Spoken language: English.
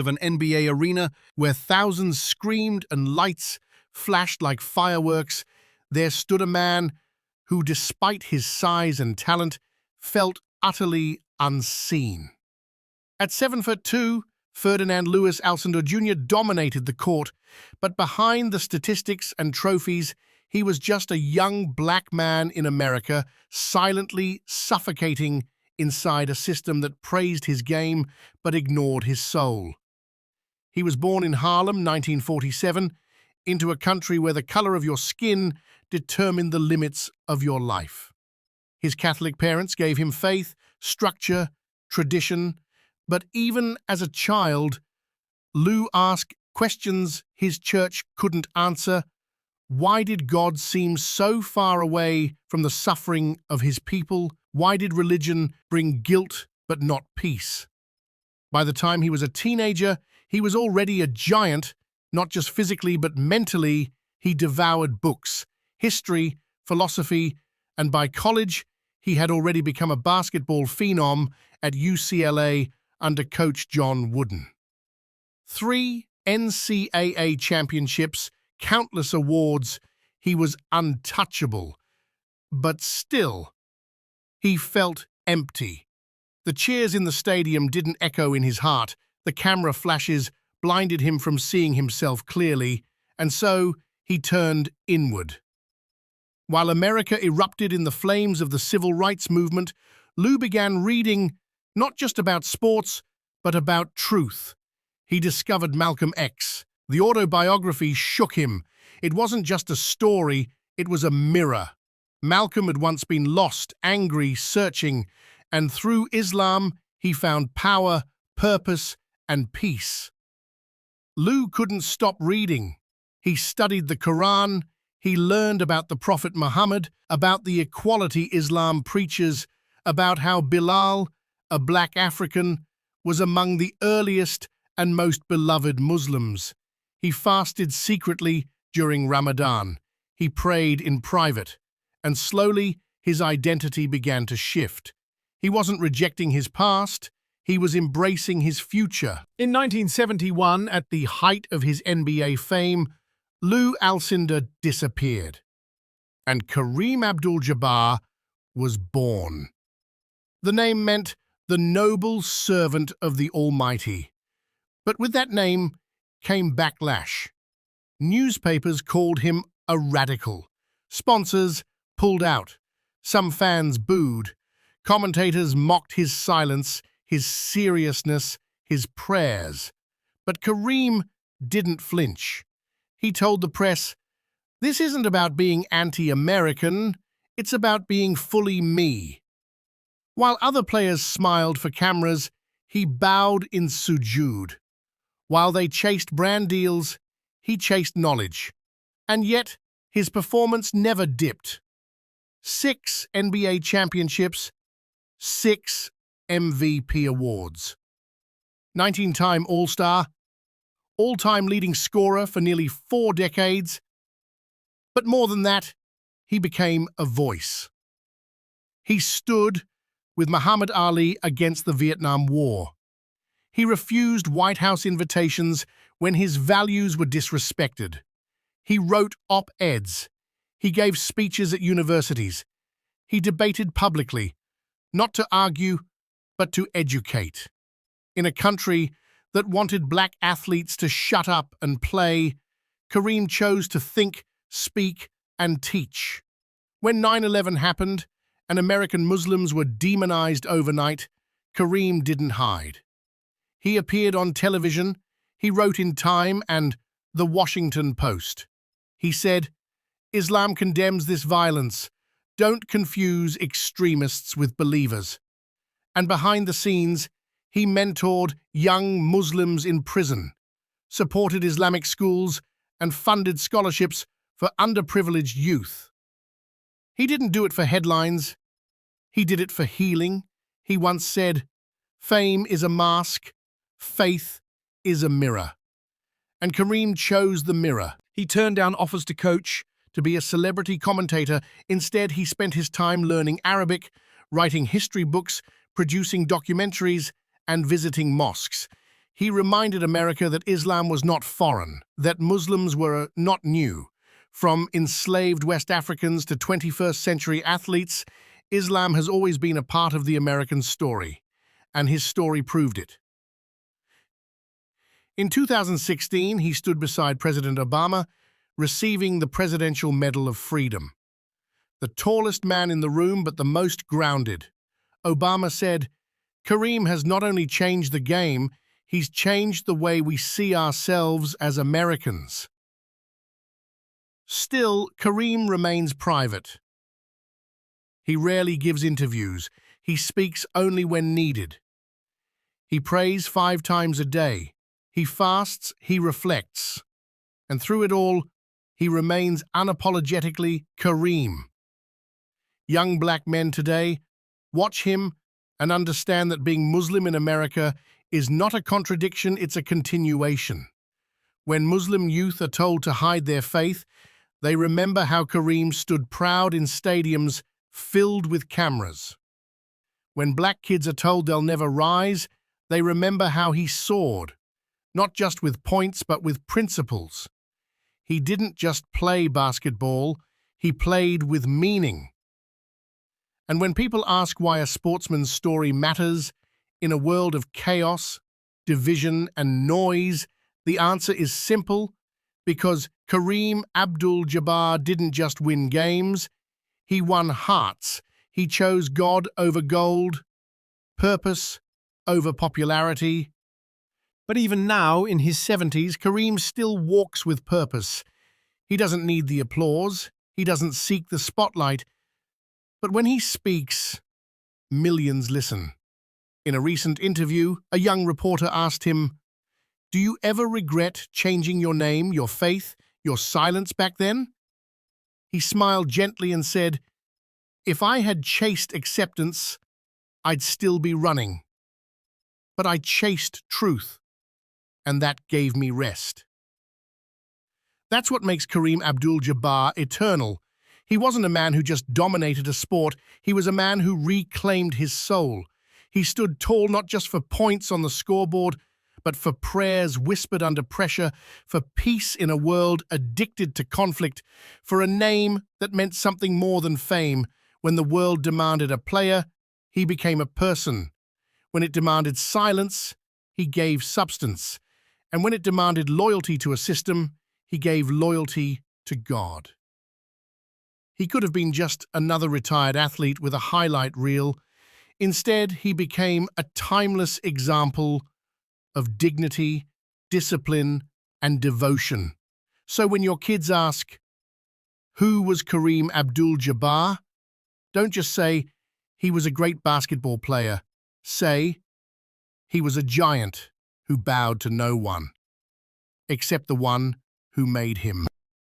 of an NBA arena where thousands screamed and lights flashed like fireworks, there stood a man who, despite his size and talent, felt utterly unseen. At 7'2", Ferdinand Lewis Alcindor Jr. dominated the court, but behind the statistics and trophies, he was just a young black man in America, silently suffocating inside a system that praised his game but ignored his soul. He was born in Harlem, 1947, into a country where the color of your skin determined the limits of your life. His Catholic parents gave him faith, structure, tradition, but even as a child, Lou asked questions his church couldn't answer. Why did God seem so far away from the suffering of his people? Why did religion bring guilt but not peace? By the time he was a teenager, he was already a giant, not just physically but mentally. He devoured books, history, philosophy, and by college, he had already become a basketball phenom at UCLA under coach John Wooden. 3 NCAA championships, countless awards, he was untouchable. But still, he felt empty. The cheers in the stadium didn't echo in his heart. The camera flashes blinded him from seeing himself clearly, and so he turned inward. While America erupted in the flames of the civil rights movement, Lou began reading not just about sports, but about truth. He discovered Malcolm X. The autobiography shook him. It wasn't just a story, it was a mirror. Malcolm had once been lost, angry, searching, and through Islam, he found power, purpose, and peace. Lou couldn't stop reading. He studied the Quran, he learned about the Prophet Muhammad, about the equality Islam preaches, about how Bilal, a black African, was among the earliest and most beloved Muslims. He fasted secretly during Ramadan. He prayed in private, and slowly his identity began to shift. He wasn't rejecting his past, he was embracing his future. In 1971, at the height of his NBA fame, Lou Alcindor disappeared, and Kareem Abdul-Jabbar was born. The name meant the noble servant of the Almighty. But with that name came backlash. Newspapers called him a radical. Sponsors pulled out. Some fans booed. Commentators mocked his silence, his seriousness, his prayers. But Kareem didn't flinch. He told the press, "This isn't about being anti-American, it's about being fully me." While other players smiled for cameras, he bowed in sujood. While they chased brand deals, he chased knowledge. And yet, his performance never dipped. 6 NBA championships, 6 MVP awards. 19-time All-Star, all-time leading scorer for nearly 4 decades. But more than that, he became a voice. He stood with Muhammad Ali against the Vietnam War. He refused White House invitations when his values were disrespected. He wrote op-eds. He gave speeches at universities. He debated publicly, not to argue, but to educate. In a country that wanted black athletes to shut up and play, Kareem chose to think, speak, and teach. When 9/11 happened and American Muslims were demonized overnight, Kareem didn't hide. He appeared on television, he wrote in Time and The Washington Post. He said, "Islam condemns this violence. Don't confuse extremists with believers." And behind the scenes, he mentored young Muslims in prison, supported Islamic schools, and funded scholarships for underprivileged youth. He didn't do it for headlines. He did it for healing. He once said, "Fame is a mask, faith is a mirror." And Kareem chose the mirror. He turned down offers to coach, to be a celebrity commentator. Instead, he spent his time learning Arabic, writing history books, producing documentaries, and visiting mosques. He reminded America that Islam was not foreign, that Muslims were not new. From enslaved West Africans to 21st century athletes, Islam has always been a part of the American story, and his story proved it. In 2016, he stood beside President Obama, receiving the Presidential Medal of Freedom. The tallest man in the room, but the most grounded. Obama said, "Kareem has not only changed the game, he's changed the way we see ourselves as Americans." Still, Kareem remains private. He rarely gives interviews. He speaks only when needed. He prays 5 times a day. He fasts, he reflects. And through it all, he remains unapologetically Kareem. Young black men today, watch him and understand that being Muslim in America is not a contradiction, it's a continuation. When Muslim youth are told to hide their faith, they remember how Kareem stood proud in stadiums filled with cameras. When black kids are told they'll never rise, they remember how he soared, not just with points but with principles. He didn't just play basketball, he played with meaning. And when people ask why a sportsman's story matters in a world of chaos, division, and noise, the answer is simple: because Kareem Abdul-Jabbar didn't just win games, he won hearts. He chose God over gold, purpose over popularity. But even now, in his 70s, Kareem still walks with purpose. He doesn't need the applause. He doesn't seek the spotlight. But when he speaks, millions listen. In a recent interview, a young reporter asked him, "Do you ever regret changing your name, your faith, your silence back then?" He smiled gently and said, "If I had chased acceptance, I'd still be running. But I chased truth, and that gave me rest." That's what makes Kareem Abdul-Jabbar eternal. He wasn't a man who just dominated a sport. He was a man who reclaimed his soul. He stood tall not just for points on the scoreboard, but for prayers whispered under pressure, for peace in a world addicted to conflict, for a name that meant something more than fame. When the world demanded a player, he became a person. When it demanded silence, he gave substance. And when it demanded loyalty to a system, he gave loyalty to God. He could have been just another retired athlete with a highlight reel. Instead, he became a timeless example of dignity, discipline, and devotion. So when your kids ask, "Who was Kareem Abdul-Jabbar?" don't just say, "He was a great basketball player." Say, "He was a giant who bowed to no one, except the one who made him."